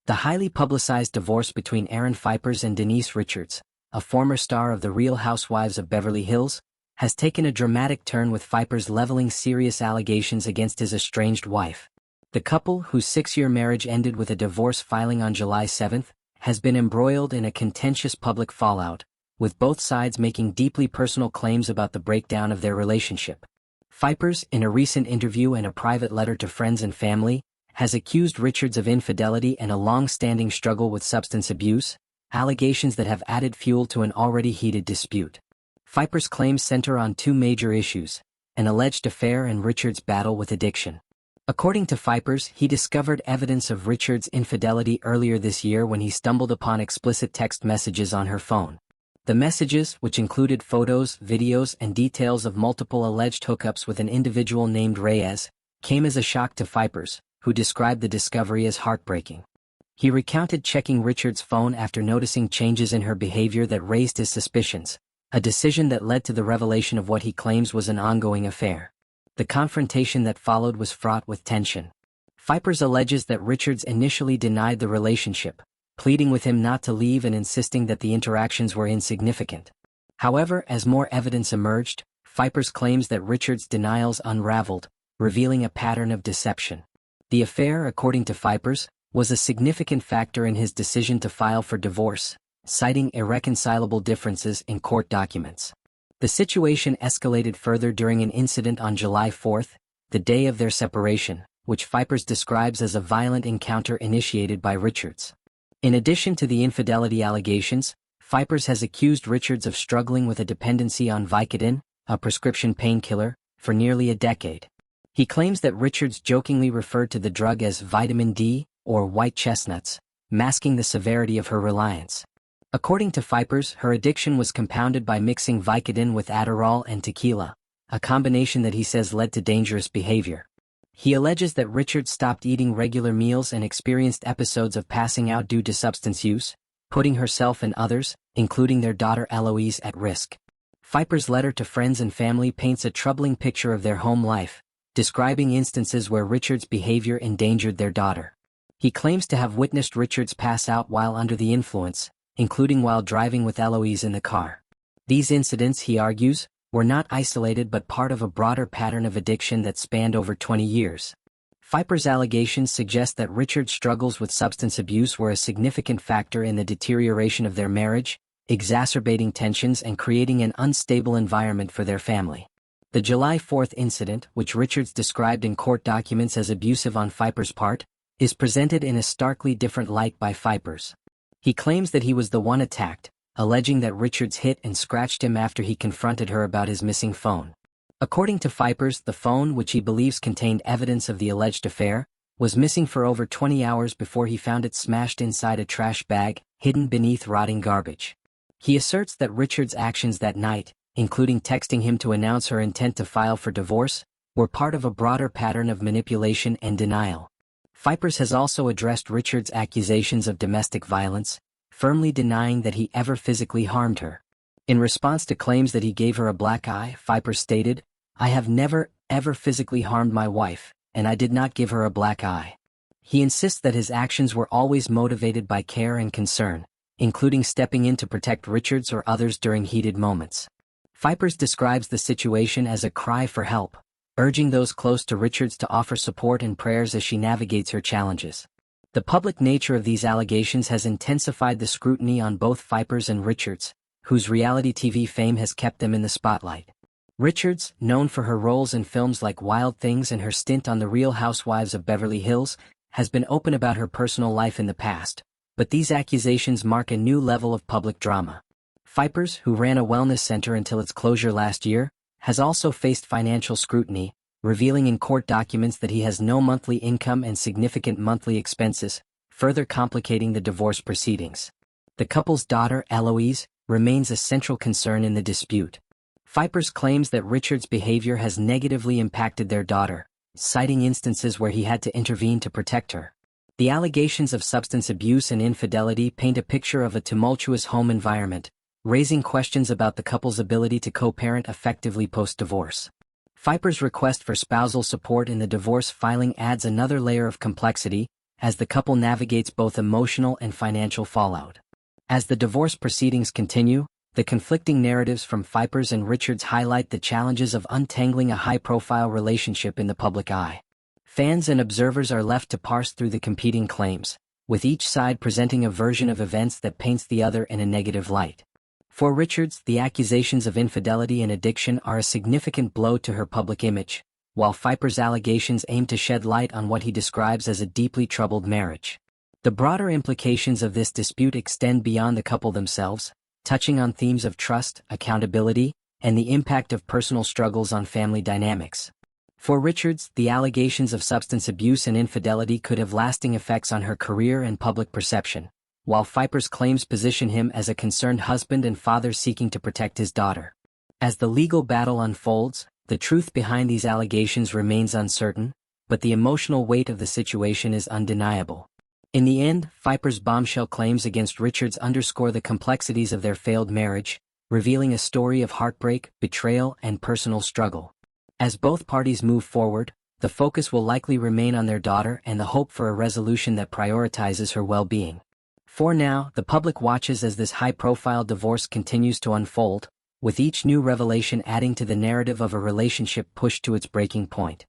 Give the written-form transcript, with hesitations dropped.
The highly publicized divorce between Aaron Phypers and Denise Richards, a former star of The Real Housewives of Beverly Hills, has taken a dramatic turn with Phypers leveling serious allegations against his estranged wife. The couple, whose 6-year marriage ended with a divorce filing on July 7, has been embroiled in a contentious public fallout, with both sides making deeply personal claims about the breakdown of their relationship. Phypers, in a recent interview and a private letter to friends and family, has accused Richards of infidelity and a long-standing struggle with substance abuse, allegations that have added fuel to an already heated dispute. Phypers' claims center on two major issues: an alleged affair and Richards' battle with addiction. According to Phypers, he discovered evidence of Richards' infidelity earlier this year when he stumbled upon explicit text messages on her phone. The messages, which included photos, videos, and details of multiple alleged hookups with an individual named Reyes, came as a shock to Phypers, who described the discovery as heartbreaking. He recounted checking Richards' phone after noticing changes in her behavior that raised his suspicions, a decision that led to the revelation of what he claims was an ongoing affair. The confrontation that followed was fraught with tension. Phypers alleges that Richards initially denied the relationship, pleading with him not to leave and insisting that the interactions were insignificant. However, as more evidence emerged, Phypers claims that Richards' denials unraveled, revealing a pattern of deception. The affair, according to Phypers, was a significant factor in his decision to file for divorce, citing irreconcilable differences in court documents. The situation escalated further during an incident on July 4, the day of their separation, which Phypers describes as a violent encounter initiated by Richards. In addition to the infidelity allegations, Phypers has accused Richards of struggling with a dependency on Vicodin, a prescription painkiller, for nearly a decade. He claims that Richards jokingly referred to the drug as vitamin D, or white chestnuts, masking the severity of her reliance. According to Phypers, her addiction was compounded by mixing Vicodin with Adderall and tequila, a combination that he says led to dangerous behavior. He alleges that Richards stopped eating regular meals and experienced episodes of passing out due to substance use, putting herself and others, including their daughter Eloise, at risk. Phypers' letter to friends and family paints a troubling picture of their home life, describing instances where Richards' behavior endangered their daughter. He claims to have witnessed Richards pass out while under the influence, including while driving with Eloise in the car. These incidents, he argues, were not isolated but part of a broader pattern of addiction that spanned over 20 years. Phypers' allegations suggest that Richards' struggles with substance abuse were a significant factor in the deterioration of their marriage, exacerbating tensions and creating an unstable environment for their family. The July 4 incident, which Richards described in court documents as abusive on Phypers' part, is presented in a starkly different light by Phypers. He claims that he was the one attacked, alleging that Richards hit and scratched him after he confronted her about his missing phone. According to Phypers, the phone, which he believes contained evidence of the alleged affair, was missing for over 20 hours before he found it smashed inside a trash bag, hidden beneath rotting garbage. He asserts that Richards' actions that night, including texting him to announce her intent to file for divorce, were part of a broader pattern of manipulation and denial. Phypers has also addressed Richards' accusations of domestic violence, firmly denying that he ever physically harmed her. In response to claims that he gave her a black eye, Phypers stated, "I have never, ever physically harmed my wife, and I did not give her a black eye." He insists that his actions were always motivated by care and concern, including stepping in to protect Richards or others during heated moments. Phypers describes the situation as a cry for help, urging those close to Richards to offer support and prayers as she navigates her challenges. The public nature of these allegations has intensified the scrutiny on both Phypers and Richards, whose reality TV fame has kept them in the spotlight. Richards, known for her roles in films like Wild Things and her stint on The Real Housewives of Beverly Hills, has been open about her personal life in the past, but these accusations mark a new level of public drama. Phypers, who ran a wellness center until its closure last year, has also faced financial scrutiny, revealing in court documents that he has no monthly income and significant monthly expenses, further complicating the divorce proceedings. The couple's daughter, Eloise, remains a central concern in the dispute. Phypers claims that Richards' behavior has negatively impacted their daughter, citing instances where he had to intervene to protect her. The allegations of substance abuse and infidelity paint a picture of a tumultuous home environment, raising questions about the couple's ability to co-parent effectively post-divorce. Phypers' request for spousal support in the divorce filing adds another layer of complexity, as the couple navigates both emotional and financial fallout. As the divorce proceedings continue, the conflicting narratives from Phypers and Richards highlight the challenges of untangling a high-profile relationship in the public eye. Fans and observers are left to parse through the competing claims, with each side presenting a version of events that paints the other in a negative light. For Richards, the accusations of infidelity and addiction are a significant blow to her public image, while Phypers' allegations aim to shed light on what he describes as a deeply troubled marriage. The broader implications of this dispute extend beyond the couple themselves, touching on themes of trust, accountability, and the impact of personal struggles on family dynamics. For Richards, the allegations of substance abuse and infidelity could have lasting effects on her career and public perception, while Phypers' claims position him as a concerned husband and father seeking to protect his daughter. As the legal battle unfolds, the truth behind these allegations remains uncertain, but the emotional weight of the situation is undeniable. In the end, Phypers' bombshell claims against Richards underscore the complexities of their failed marriage, revealing a story of heartbreak, betrayal, and personal struggle. As both parties move forward, the focus will likely remain on their daughter and the hope for a resolution that prioritizes her well-being. For now, the public watches as this high-profile divorce continues to unfold, with each new revelation adding to the narrative of a relationship pushed to its breaking point.